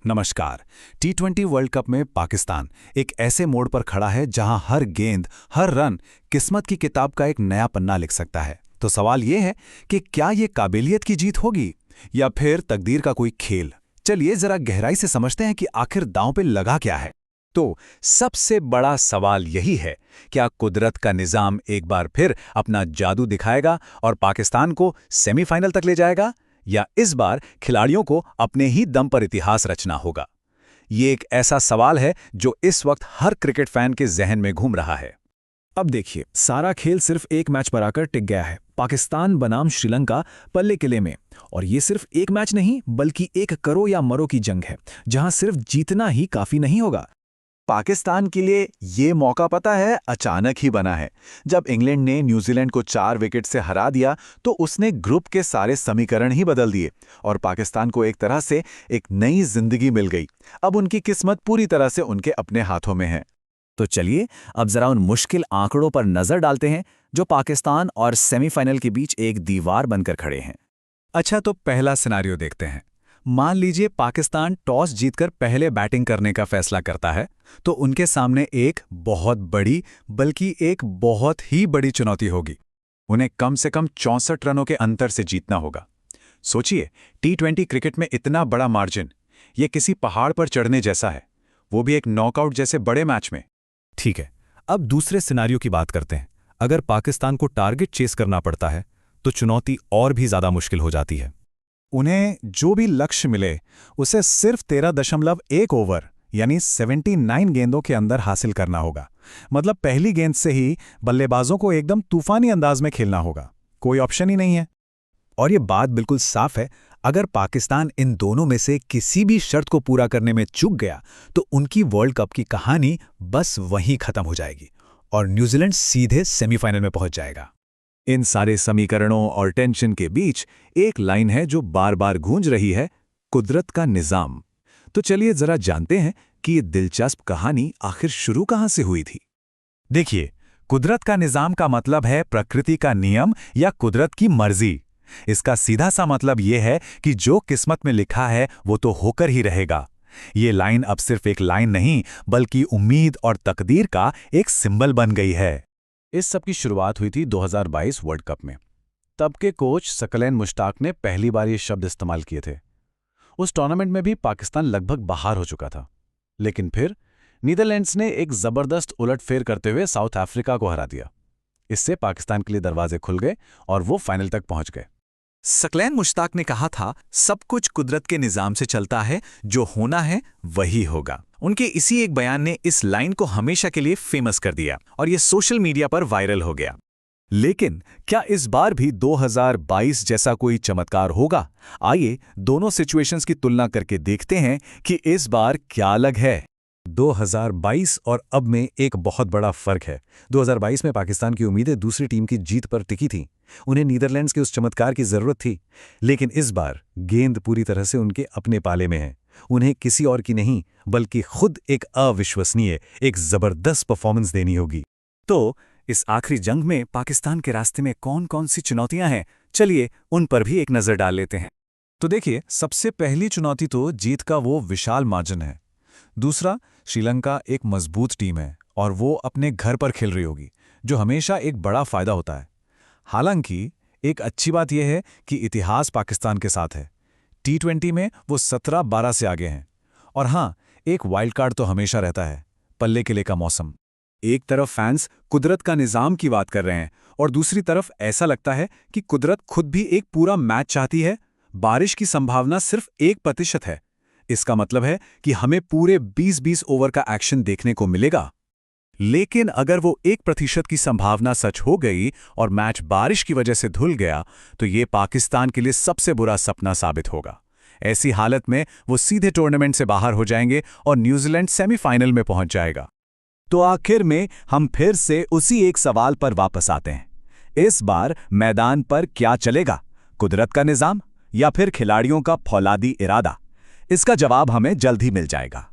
नमस्कार। टी20 world cup में पाकिस्तान एक ऐसे मोड़ पर खड़ा है जहां हर गेंद, हर रन किस्मत की किताब का एक नया पन्ना लिख सकता है। तो सवाल यह है कि क्या ये काबिलियत की जीत होगी या फिर तकदीर का कोई खेल। चलिए जरा गहराई से समझते हैं कि आखिर दांव पे लगा क्या है। तो सबसे बड़ा सवाल यही है, क्या कुदरत का निजाम एक बार फिर अपना जादू दिखाएगा और पाकिस्तान को सेमीफाइनल तक ले जाएगा, या इस बार खिलाड़ियों को अपने ही दम पर इतिहास रचना होगा। ये एक ऐसा सवाल है जो इस वक्त हर क्रिकेट फैन के जहन में घूम रहा है। अब देखिए, सारा खेल सिर्फ एक मैच पर आकर टिक गया है। पाकिस्तान बनाम श्रीलंका पल्ले किले में। और ये सिर्फ एक मैच नहीं, बल्कि एक करो या मरो की जंग है, जहां सिर्फ जीतना ही काफी नहीं होगा। पाकिस्तान के लिए ये मौका पता है अचानक ही बना है। जब इंग्लैंड ने न्यूजीलैंड को 4 विकेट से हरा दिया तो उसने ग्रुप के सारे समीकरण ही बदल दिए और पाकिस्तान को एक तरह से एक नई जिंदगी मिल गई। अब उनकी किस्मत पूरी तरह से उनके अपने हाथों में है। तो चलिए अब जरा उन मुश्किल आंकड़ों पर नजर डालते हैं जो पाकिस्तान और सेमीफाइनल के बीच एक दीवार बनकर खड़े हैं। अच्छा, तो पहला सिनेरियो देखते हैं। मान लीजिए पाकिस्तान टॉस जीतकर पहले बैटिंग करने का फैसला करता है, तो उनके सामने एक बहुत बड़ी, बल्कि एक बहुत ही बड़ी चुनौती होगी। उन्हें कम से कम 64 रनों के अंतर से जीतना होगा। सोचिए, टी20 क्रिकेट में इतना बड़ा मार्जिन, ये किसी पहाड़ पर चढ़ने जैसा है, वो भी एक नॉकआउट जैसे बड़े मैच में। ठीक है, अब दूसरे सिनेरियो की बात करते हैं। अगर पाकिस्तान को टारगेट चेस करना पड़ता है तो चुनौती और भी ज्यादा मुश्किल हो जाती है। उन्हें जो भी लक्ष्य मिले उसे सिर्फ 13.1 ओवर यानी 79 गेंदों के अंदर हासिल करना होगा। मतलब पहली गेंद से ही बल्लेबाजों को एकदम तूफानी अंदाज में खेलना होगा, कोई ऑप्शन ही नहीं है। और ये बात बिल्कुल साफ है, अगर पाकिस्तान इन दोनों में से किसी भी शर्त को पूरा करने में चूक गया तो उनकी वर्ल्ड कप की कहानी बस वहीं खत्म हो जाएगी और न्यूजीलैंड सीधे सेमीफाइनल में पहुंच जाएगा। इन सारे समीकरणों और टेंशन के बीच एक लाइन है जो बार बार गूंज रही है, कुदरत का निजाम। तो चलिए जरा जानते हैं कि ये दिलचस्प कहानी आखिर शुरू कहां से हुई थी। देखिए, कुदरत का निजाम का मतलब है प्रकृति का नियम या कुदरत की मर्जी। इसका सीधा सा मतलब यह है कि जो किस्मत में लिखा है वो तो होकर ही रहेगा। ये लाइन अब सिर्फ एक लाइन नहीं, बल्कि उम्मीद और तकदीर का एक सिंबल बन गई है। इस सब की शुरुआत हुई थी 2022 वर्ल्ड कप में। तब के कोच सकलैन मुश्ताक ने पहली बार ये शब्द इस्तेमाल किए थे। उस टूर्नामेंट में भी पाकिस्तान लगभग बाहर हो चुका था, लेकिन फिर नीदरलैंड्स ने एक जबरदस्त उलटफेर करते हुए साउथ अफ्रीका को हरा दिया। इससे पाकिस्तान के लिए दरवाजे खुल गए और वो फाइनल तक पहुंच गए। सकलैन मुश्ताक ने कहा था, सब कुछ कुदरत के निजाम से चलता है, जो होना है वही होगा। उनके इसी एक बयान ने इस लाइन को हमेशा के लिए फेमस कर दिया और ये सोशल मीडिया पर वायरल हो गया। लेकिन क्या इस बार भी 2022 जैसा कोई चमत्कार होगा? आइए दोनों सिचुएशंस की तुलना करके देखते हैं कि इस बार क्या अलग है। 2022 और अब में एक बहुत बड़ा फर्क है। 2022 में पाकिस्तान की उम्मीदें दूसरी टीम की जीत पर टिकी थीं। उन्हें नीदरलैंड्स के उस चमत्कार की जरूरत थी, लेकिन इस बार गेंद पूरी तरह से उनके अपने पाले में है। उन्हें किसी और की नहीं, बल्कि खुद एक अविश्वसनीय, एक जबरदस्त परफॉर्मेंस देनी होगी। तो इस आखिरी जंग में पाकिस्तान के रास्ते में कौन कौन सी चुनौतियां हैं, चलिए उन पर भी एक नजर डाल लेते हैं। तो देखिए, सबसे पहली चुनौती तो जीत का वो विशाल मार्जिन है। दूसरा, श्रीलंका एक मजबूत टीम है और वो अपने घर पर खेल रही होगी, जो हमेशा एक बड़ा फायदा होता है। हालांकि एक अच्छी बात यह है कि इतिहास पाकिस्तान के साथ है। टी20 में वो 17-12 से आगे हैं। और हाँ, एक वाइल्ड कार्ड तो हमेशा रहता है, पल्ले किले का मौसम। एक तरफ फैंस कुदरत का निजाम की बात कर रहे हैं और दूसरी तरफ ऐसा लगता है कि कुदरत खुद भी एक पूरा मैच चाहती है। बारिश की संभावना सिर्फ 1% है। इसका मतलब है कि हमें पूरे 20-20 ओवर का एक्शन देखने को मिलेगा। लेकिन अगर वो 1% की संभावना सच हो गई और मैच बारिश की वजह से धुल गया, तो ये पाकिस्तान के लिए सबसे बुरा सपना साबित होगा। ऐसी हालत में वो सीधे टूर्नामेंट से बाहर हो जाएंगे और न्यूजीलैंड सेमीफाइनल में पहुंच जाएगा। तो आखिर में हम फिर से उसी एक सवाल पर वापस आते हैं। इस बार मैदान पर क्या चलेगा, कुदरत का निजाम या फिर खिलाड़ियों का फौलादी इरादा? इसका जवाब हमें जल्द ही मिल जाएगा।